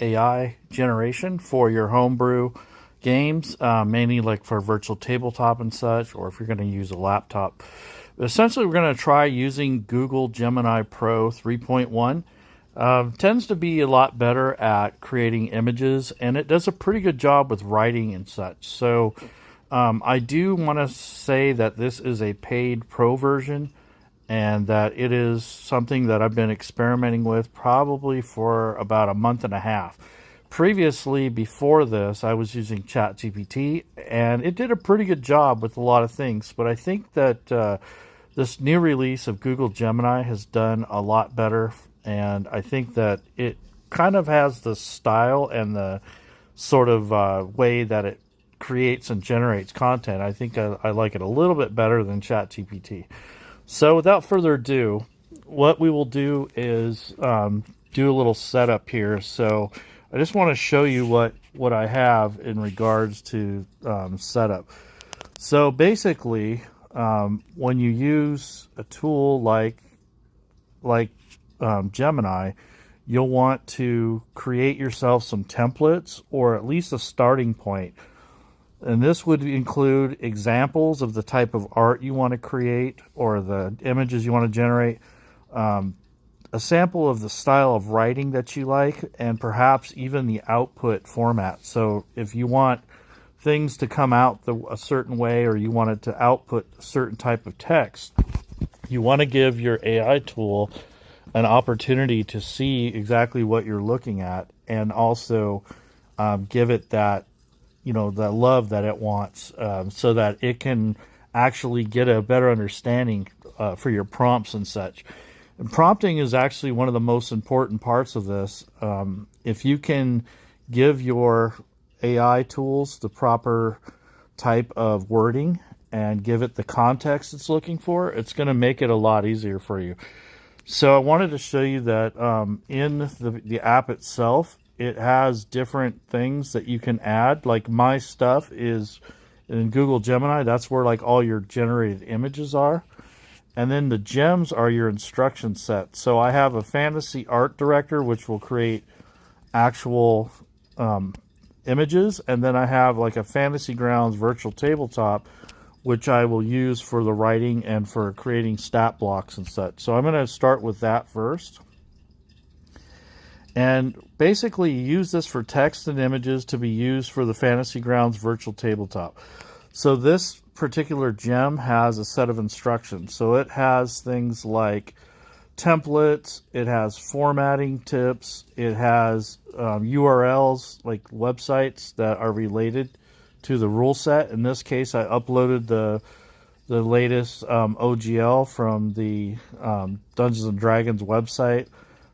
AI generation for your homebrew games, mainly like for virtual tabletop and such, or if you're going to use a laptop. Essentially, we're going to try using Google Gemini Pro 3.1. Tends to be a lot better at creating images, and it does a pretty good job with writing and such. So I do want to say that this is a paid pro version, and that it is something that I've been experimenting with probably for about a month and a half. Previously, before this, I was using ChatGPT, and it did a pretty good job with a lot of things, but I think that this new release of Google Gemini has done a lot better, and I think that it kind of has the style and the sort of way that it creates and generates content. I think I like it a little bit better than ChatGPT. So without further ado, what we will do is do a little setup here. So I just want to show you what I have in regards to setup. So basically, when you use a tool like Gemini, you'll want to create yourself some templates, or at least a starting point. And this would include examples of the type of art you want to create or the images you want to generate, a sample of the style of writing that you like, and perhaps even the output format. So if you want things to come out a certain way, or you want it to output a certain type of text, you want to give your AI tool an opportunity to see exactly what you're looking at, and also give it that, the love that it wants, so that it can actually get a better understanding for your prompts and such. And prompting is actually one of the most important parts of this. If you can give your AI tools the proper type of wording and give it the context it's looking for, it's going to make it a lot easier for you. So I wanted to show you that in the app itself, it has different things that you can add. Like my stuff is in Google Gemini. That's where like all your generated images are. And then the gems are your instruction set. So I have a fantasy art director, which will create actual images. And then I have like a fantasy grounds virtual tabletop, which I will use for the writing and for creating stat blocks and such. So I'm going to start with that first. And basically use this for text and images to be used for the Fantasy Grounds virtual tabletop. So this particular gem has a set of instructions. So it has things like templates, it has formatting tips, it has URLs, like websites that are related to the rule set. In this case, I uploaded the latest OGL from the Dungeons and Dragons website,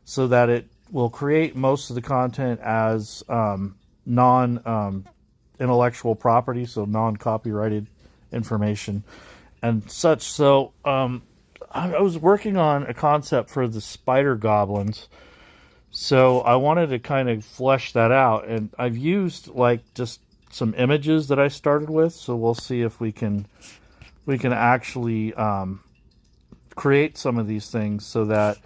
so that it will create most of the content as non-intellectual property, so non-copyrighted information and such. So I was working on a concept for the spider goblins, so I wanted to kind of flesh that out, and I've used like just some images that I started with. So we'll see if we can actually create some of these things so that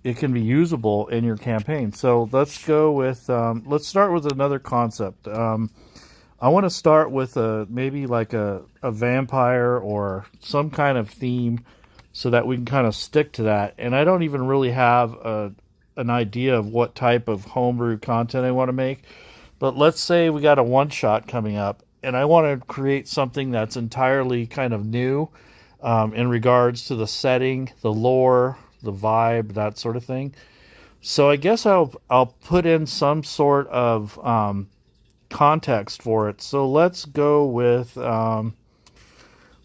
it can be usable in your campaign. So let's go with, let's start with another concept. I want to start with maybe like a vampire or some kind of theme, so that we can kind of stick to that. And I don't even really have an idea of what type of homebrew content I want to make. But let's say we got a one-shot coming up, and I want to create something that's entirely kind of new in regards to the setting, the lore, the vibe, that sort of thing. So I guess I'll put in some sort of context for it. So let's go with,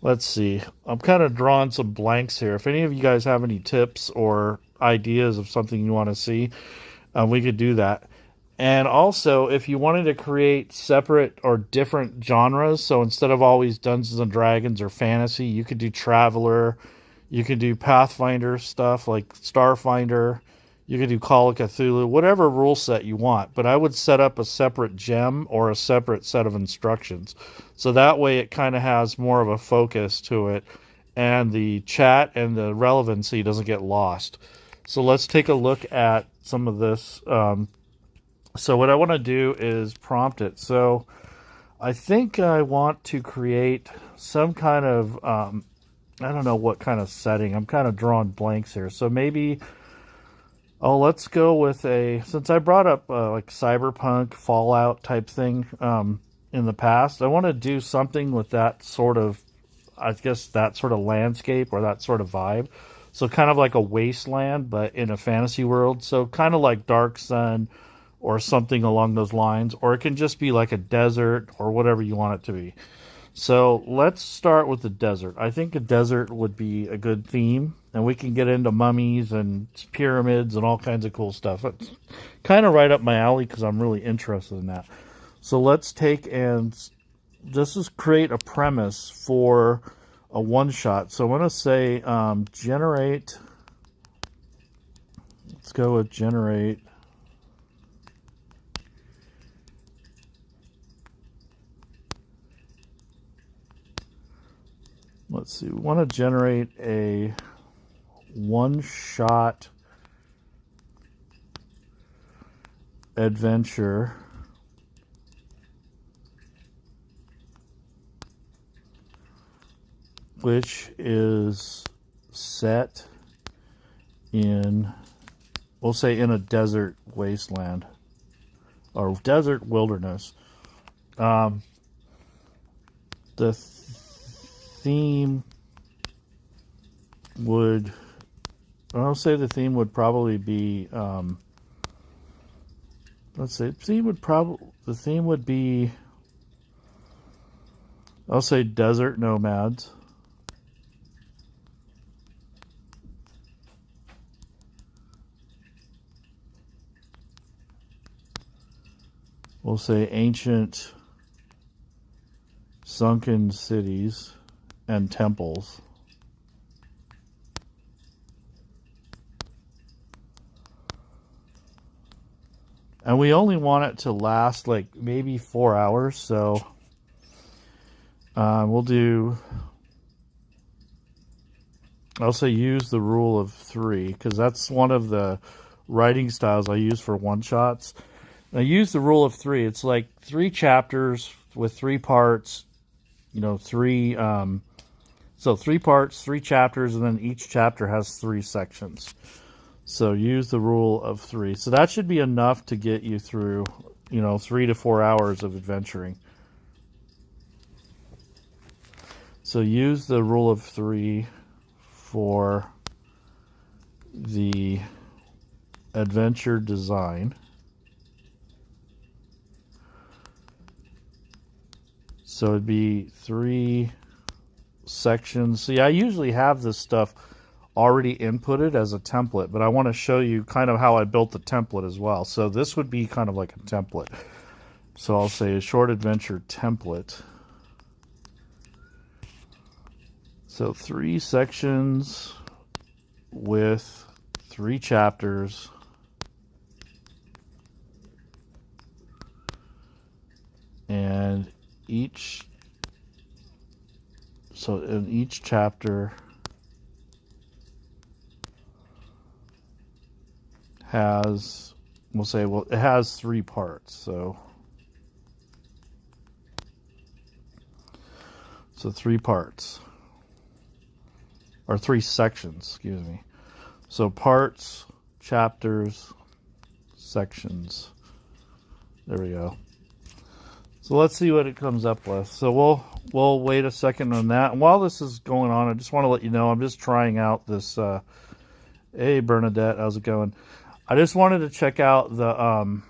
let's see. I'm kind of drawing some blanks here. If any of you guys have any tips or ideas of something you want to see, we could do that. And also, if you wanted to create separate or different genres, so instead of always Dungeons and Dragons or fantasy, you could do Traveler, you could do Pathfinder stuff like Starfinder, you could do Call of Cthulhu, whatever rule set you want. But I would set up a separate gem or a separate set of instructions. So that way it kind of has more of a focus to it, and the chat and the relevancy doesn't get lost. So let's take a look at some of this So what I want to do is prompt it. So I think I want to create some kind of, I don't know what kind of setting. I'm kind of drawing blanks here. So maybe, oh, let's go with since I brought up like cyberpunk, Fallout type thing in the past, I want to do something with that sort of, I guess, that sort of landscape or that sort of vibe. So kind of like a wasteland, but in a fantasy world. So kind of like Dark Sun or something along those lines. Or it can just be like a desert or whatever you want it to be. So let's start with the desert. I think a desert would be a good theme. And we can get into mummies and pyramids and all kinds of cool stuff. It's kind of right up my alley because I'm really interested in that. So let's take and this is create a premise for a one-shot. So I'm going to say generate, let's go with generate let's see, we want to generate a one-shot adventure which is set in, we'll say in a desert wasteland or desert wilderness. The theme would, I'll say the theme would probably be, let's say the theme would be, I'll say desert nomads. We'll say ancient sunken cities and temples. And we only want it to last like maybe 4 hours, so we'll do, I'll say use the rule of 3 because that's one of the writing styles I use for one-shots. I use the rule of 3. It's like 3 chapters with 3 parts, you know, 3 parts, 3 chapters, and then each chapter has 3 sections. So use the rule of 3. So that should be enough to get you through, you know, 3 to 4 hours of adventuring. So use the rule of 3 for the adventure design. So it'd be 3 sections. See, I usually have this stuff already inputted as a template, but I want to show you kind of how I built the template as well. So this would be kind of like a template. So I'll say a short adventure template. So 3 sections with 3 chapters. And in each chapter has, we'll say, well, it has 3 parts. So 3 parts, or 3 sections, excuse me. So parts, chapters, sections. There we go. So let's see what it comes up with. So we'll wait a second on that. And while this is going on, I just want to let you know I'm just trying out this. Hey Bernadette, how's it going? I just wanted to check out the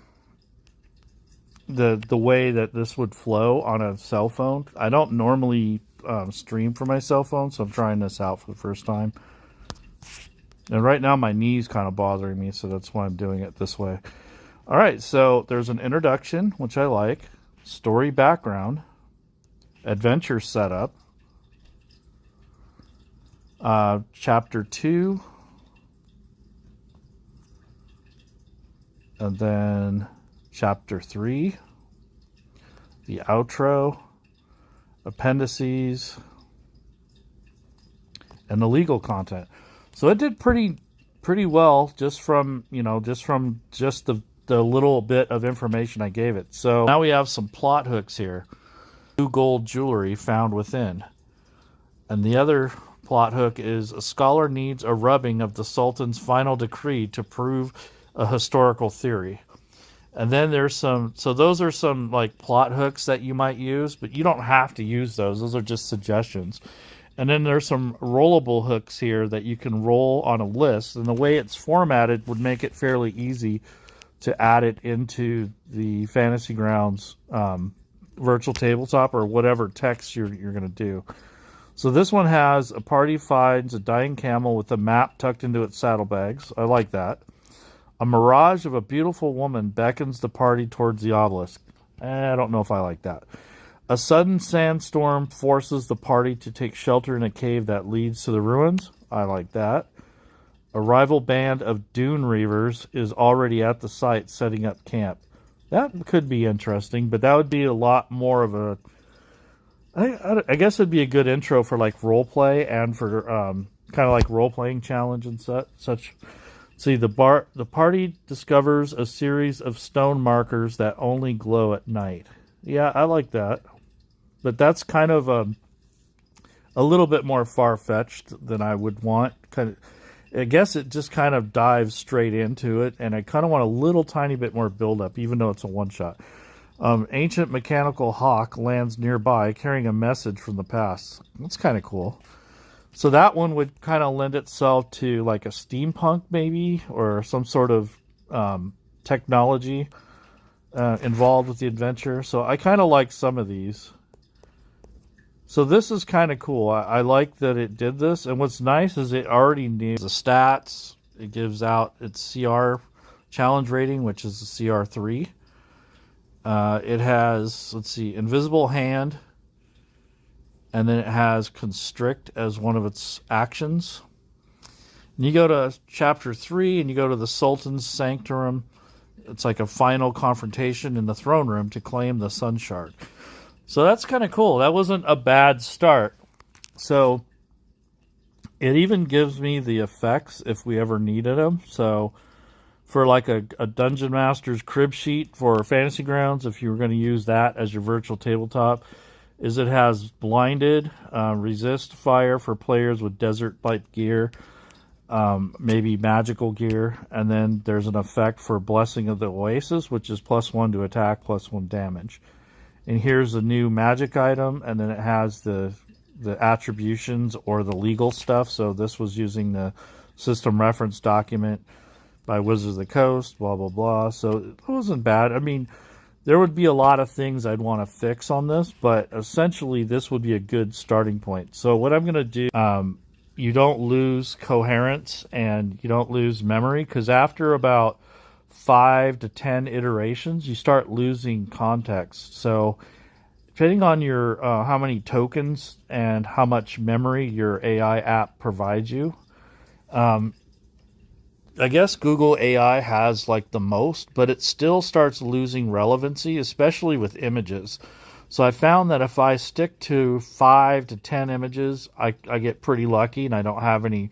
way that this would flow on a cell phone. I don't normally stream from my cell phone, so I'm trying this out for the first time. And right now my knee's kind of bothering me, so that's why I'm doing it this way. All right, so there's an introduction, which I like. Story background, adventure setup, chapter 2, and then chapter 3, the outro, appendices, and the legal content. So it did pretty well just from, you know, just the the little bit of information I gave it. So now we have some plot hooks here. New gold jewelry found within. And the other plot hook is a scholar needs a rubbing of the Sultan's final decree to prove a historical theory. And then there's some, so those are some like plot hooks that you might use, but you don't have to use those. Those are just suggestions. And then there's some rollable hooks here that you can roll on a list. And the way it's formatted would make it fairly easy to add it into the Fantasy Grounds virtual tabletop or whatever text you're going to do. So this one has a party finds a dying camel with a map tucked into its saddlebags. I like that. A mirage of a beautiful woman beckons the party towards the obelisk. I don't know if I like that. A sudden sandstorm forces the party to take shelter in a cave that leads to the ruins. I like that. A rival band of dune reavers is already at the site setting up camp. That could be interesting, but that would be a lot more of a... I guess it'd be a good intro for like role play and for kind of like role playing challenge and such. See, the party discovers a series of stone markers that only glow at night. Yeah, I like that, but that's kind of a little bit more far fetched than I would want. I guess it just kind of dives straight into it, and I kind of want a little tiny bit more build up, even though it's a one shot. Ancient mechanical hawk lands nearby carrying a message from the past. That's kind of cool. So that one would kind of lend itself to like a steampunk maybe, or some sort of technology involved with the adventure. So I kind of like some of these. So this is kind of cool. I like that it did this. And what's nice is it already knew the stats. It gives out its CR challenge rating, which is a CR3. It has, let's see, Invisible Hand, and then it has Constrict as one of its actions. And you go to Chapter 3, and you go to the Sultan's Sanctum. It's like a final confrontation in the throne room to claim the Sun Shard. So that's kind of cool. That wasn't a bad start. So it even gives me the effects if we ever needed them. So for like a Dungeon Master's crib sheet for Fantasy Grounds, if you were going to use that as your virtual tabletop, is it has blinded, resist fire for players with desert-like gear, maybe magical gear, and then there's an effect for Blessing of the Oasis, which is +1 to attack, +1 damage. And here's a new magic item, and then it has the attributions or the legal stuff. So this was using the system reference document by Wizards of the Coast, blah, blah, blah. So it wasn't bad. I mean, there would be a lot of things I'd want to fix on this, but essentially this would be a good starting point. So what I'm going to do, you don't lose coherence and you don't lose memory, because after about 5 to 10 iterations, you start losing context. So depending on your how many tokens and how much memory your AI app provides you, I guess Google AI has like the most, but it still starts losing relevancy, especially with images. So I found that if I stick to 5 to 10 images, I get pretty lucky and I don't have any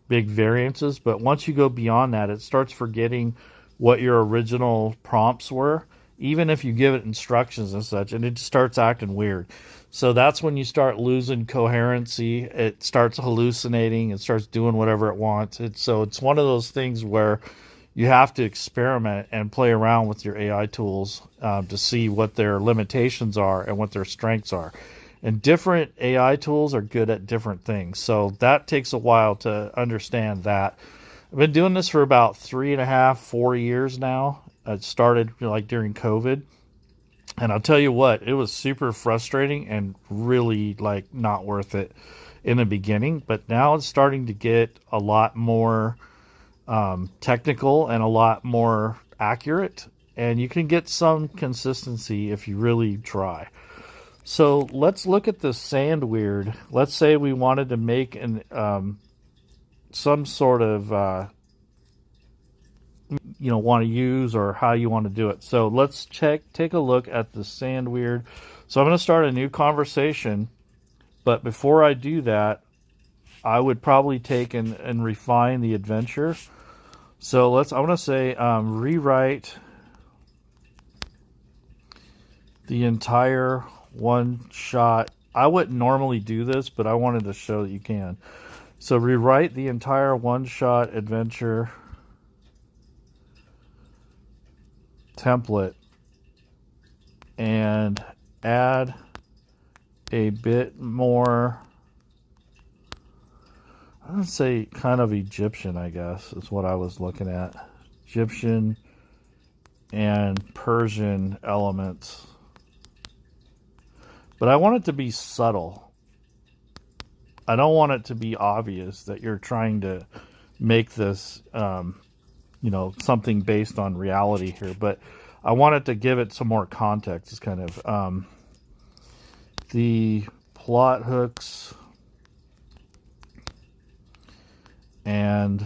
big variances. But once you go beyond that, it starts forgetting what your original prompts were, even if you give it instructions and such, and it starts acting weird. So that's when you start losing coherency. It starts hallucinating. It starts doing whatever it wants. So it's one of those things where you have to experiment and play around with your AI tools to see what their limitations are and what their strengths are. And different AI tools are good at different things. So that takes a while to understand that. I've been doing this for about 3.5, 4 years now. It started like during COVID. And I'll tell you what, it was super frustrating and really like not worth it in the beginning. But now it's starting to get a lot more technical and a lot more accurate. And you can get some consistency if you really try. So let's look at the sand weird. Let's say we wanted to make an some sort of want to use, or how you want to do it. So let's take a look at the sand weird. So I'm going to start a new conversation, but before I do that, I would probably take and refine the adventure. So I want to say rewrite the entire one shot. I wouldn't normally do this, but I wanted to show that you can. So rewrite the entire one shot adventure template and add a bit more, I would say kind of Egyptian, I guess, is what I was looking at. Egyptian and Persian elements. But I want it to be subtle. I don't want it to be obvious that you're trying to make this, something based on reality here. But I want it to give it some more context. It's kind of the plot hooks and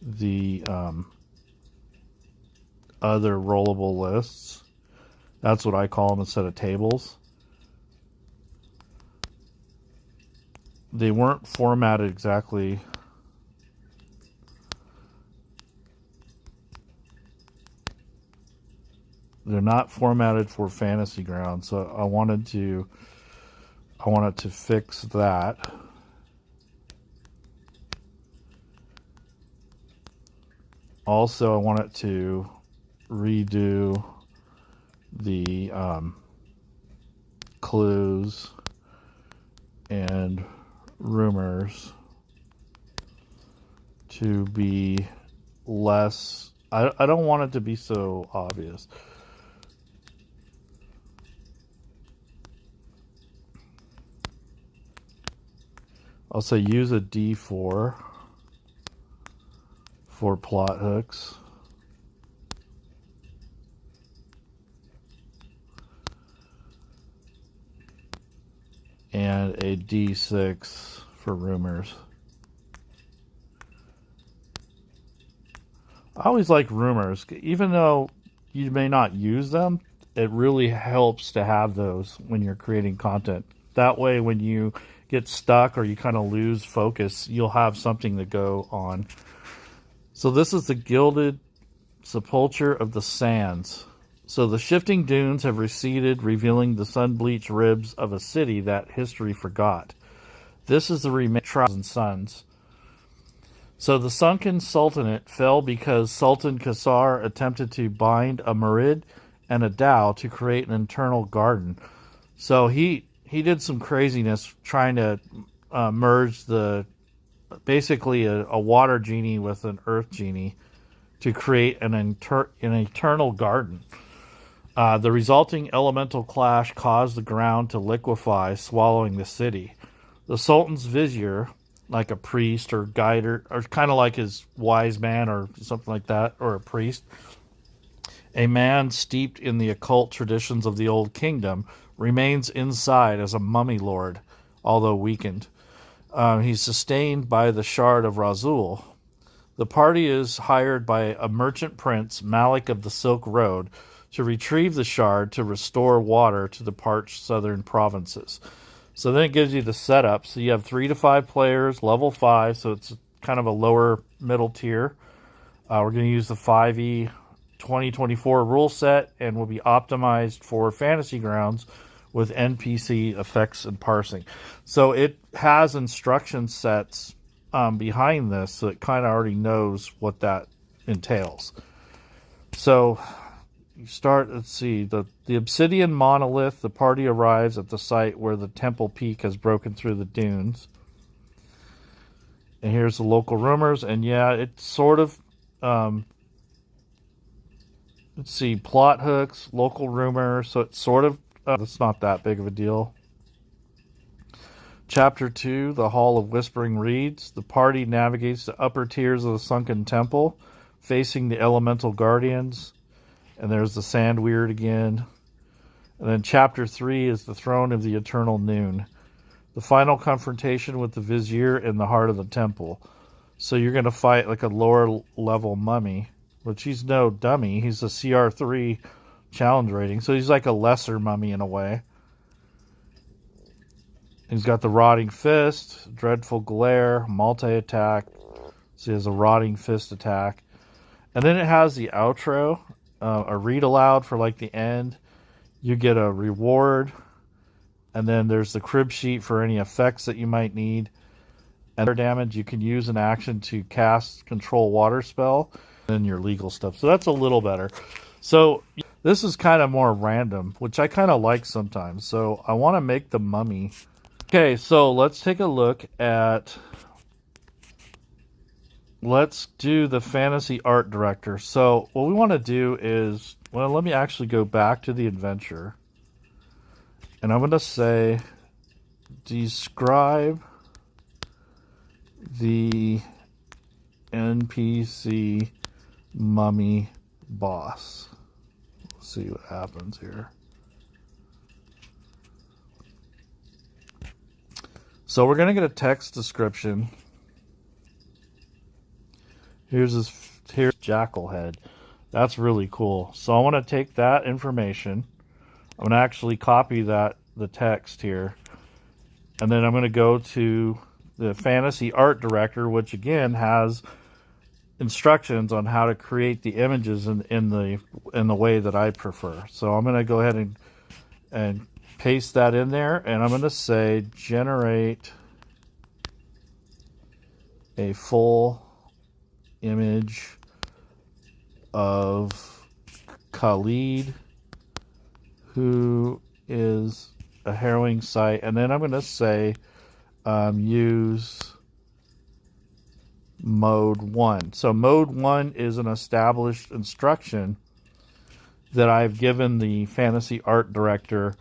the other rollable lists. That's what I call them instead of tables. They weren't formatted exactly. They're not formatted for Fantasy Ground, so I wanted to fix that. Also, I wanted to redo the clues and rumors to be less. I don't want it to be so obvious. I'll say use a D4 for plot hooks. And a D6 for rumors. I always like rumors, even though you may not use them, it really helps to have those when you're creating content. That way, when you get stuck or you kind of lose focus, you'll have something to go on. So this is the gilded sepulchre of the sands. So the shifting dunes have receded, revealing the sun-bleached ribs of a city that history forgot. This is the remaining tribes and sons. So the sunken sultanate fell because Sultan Qasar attempted to bind a Murid and a Dao to create an internal garden. So he did some craziness trying to merge basically a water genie with an earth genie to create an eternal garden. The resulting elemental clash caused the ground to liquefy, swallowing the city. The Sultan's vizier, like a priest or guide, or kind of like his wise man or something like that, or a priest, a man steeped in the occult traditions of the Old Kingdom, remains inside as a mummy lord, although weakened. He's sustained by the shard of Razul. The party is hired by a merchant prince, Malik of the Silk Road, to retrieve the shard to restore water to the parched southern provinces. So then it gives you the setup. So you have 3 to 5 players, level 5, so it's kind of a lower middle tier. We're going to use the 5e 2024 rule set, and will be optimized for Fantasy Grounds with NPC effects and parsing. So it has instruction sets behind this, so it kind of already knows what that entails. So you start, let's see, the obsidian monolith. The party arrives at the site where the temple peak has broken through the dunes. And here's the local rumors. And yeah, it's sort of, let's see, plot hooks, local rumors. So it's sort of, it's not that big of a deal. Chapter 2, the Hall of Whispering Reeds. The party navigates the upper tiers of the sunken temple, facing the elemental guardians. And there's the sand weird again. And then chapter 3 is the Throne of the Eternal Noon. The final confrontation with the Vizier in the heart of the temple. So you're going to fight like a lower level mummy, which he's no dummy. He's a CR3 challenge rating. So he's like a lesser mummy in a way. He's got the Rotting Fist, Dreadful Glare, multi-attack. So he has a Rotting Fist attack. And then it has the outro. A read aloud for like the end. you get a reward, and then there's the crib sheet for any effects that you might need. And damage, you can use an action to cast control water spell, and your legal stuff. So that's a little better. So this is kind of more random, which I kind of like sometimes. So I want to make the mummy. Okay, so let's take a look at, let's do the fantasy art director. So what we want to do is, well, let me actually go back to the adventure. And I'm going to say, describe the NPC mummy boss. Let's see what happens here. So we're going to get a text description. Here's jackal head. That's really cool. So I want to take that information. I'm going to actually copy the text here. And then I'm going to go to the fantasy art director, which again has instructions on how to create the images in the way that I prefer. So I'm going to go ahead and paste that in there, and I'm going to say generate a full image of Khalid, who is a harrowing sight, and then I'm going to say use mode 1. So mode 1 is an established instruction that I've given the fantasy art director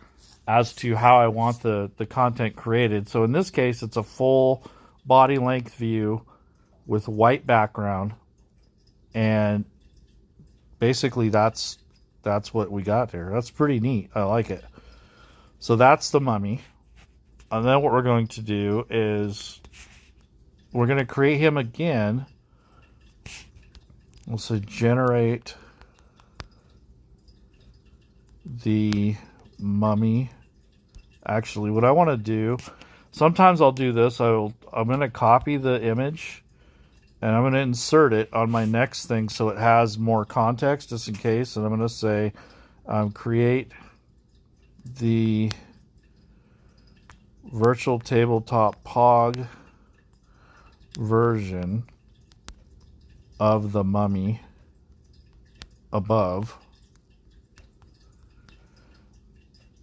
as to how I want the content created. So in this case, it's a full body length view with white background, and basically that's what we got there. That's pretty neat. I like it. So that's the mummy. And then what we're going to do is we're going to create him again. We'll say generate the mummy. Actually, what I want to do, sometimes I'll do this. I'm going to copy the image and I'm going to insert it on my next thing so it has more context just in case. And I'm going to say create the virtual tabletop pog version of the mummy above,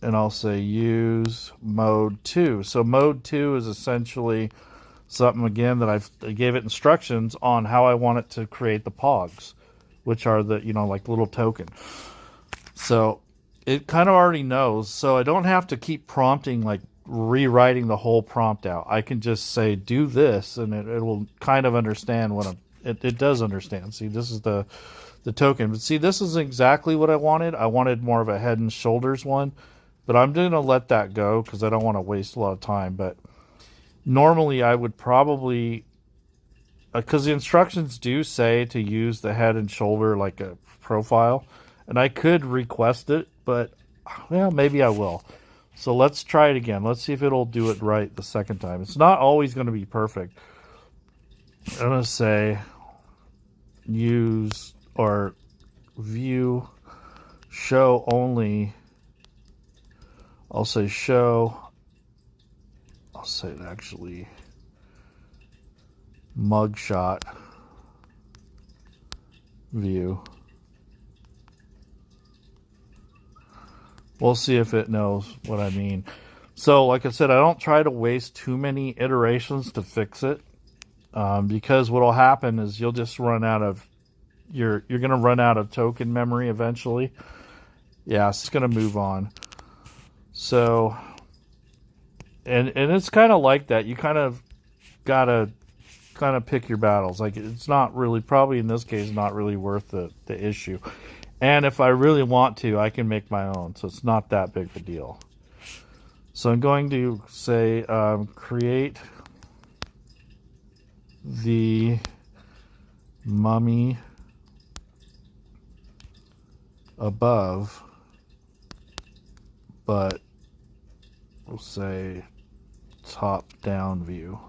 and I'll say use mode 2. So mode 2 is essentially something again that I gave it instructions on how I want it to create the pogs, which are the, like little token. So it kind of already knows, so I don't have to keep prompting, like rewriting the whole prompt out. I can just say do this, and it will kind of understand what it does understand. See, this is the token, but see, this is exactly what I wanted. I wanted more of a head and shoulders one, but I'm going to let that go because I don't want to waste a lot of time. But normally I would probably, because the instructions do say to use the head and shoulder like a profile, and I could request it, but well, maybe I will. So let's try it again. Let's see if it'll do it right the second time. It's not always going to be perfect. I'm going to say use or view show only. I'll say show. I'll say it actually mugshot view. We'll see if it knows what I mean. So, like I said, I don't try to waste too many iterations to fix it, because what will happen is you'll just run out of you're going to run out of token memory eventually. Yeah, it's going to move on. So, and it's kind of like that. You kind of gotta pick your battles. Like, it's not really, probably in this case, not really worth the issue. And if I really want to, I can make my own. So it's not that big of a deal. So I'm going to say create the mummy above, but we'll say top down view.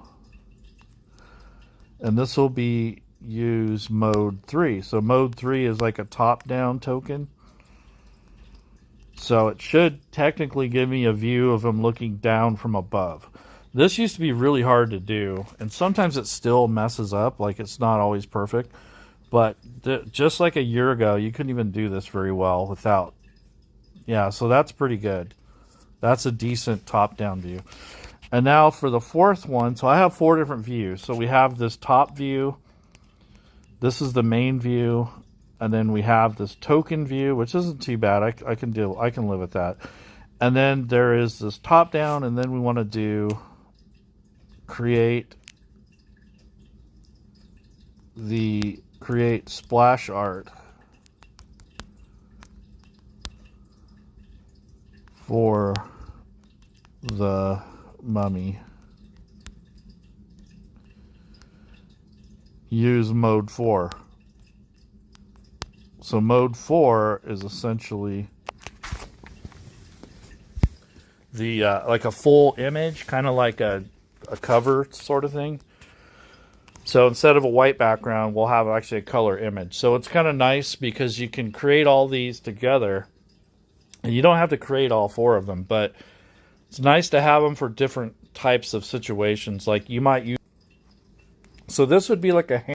And this will be use mode 3. So mode 3 is like a top down token. So it should technically give me a view of him looking down from above. This used to be really hard to do, and sometimes it still messes up, like it's not always perfect. But just like a year ago, you couldn't even do this very well without. Yeah, so that's pretty good. That's a decent top-down view. And now for the fourth one, so I have 4 different views. So we have this top view. This is the main view. And then we have this token view, which isn't too bad. I can live with that. And then there is this top-down, and then we want to do create splash art for the mummy. Use mode 4. So mode 4 is essentially the like a full image, kind of like a cover sort of thing. So instead of a white background, we'll have actually a color image. So it's kind of nice because you can create all these together, and you don't have to create all 4 of them, but it's nice to have them for different types of situations. Like you might use. So this would be like a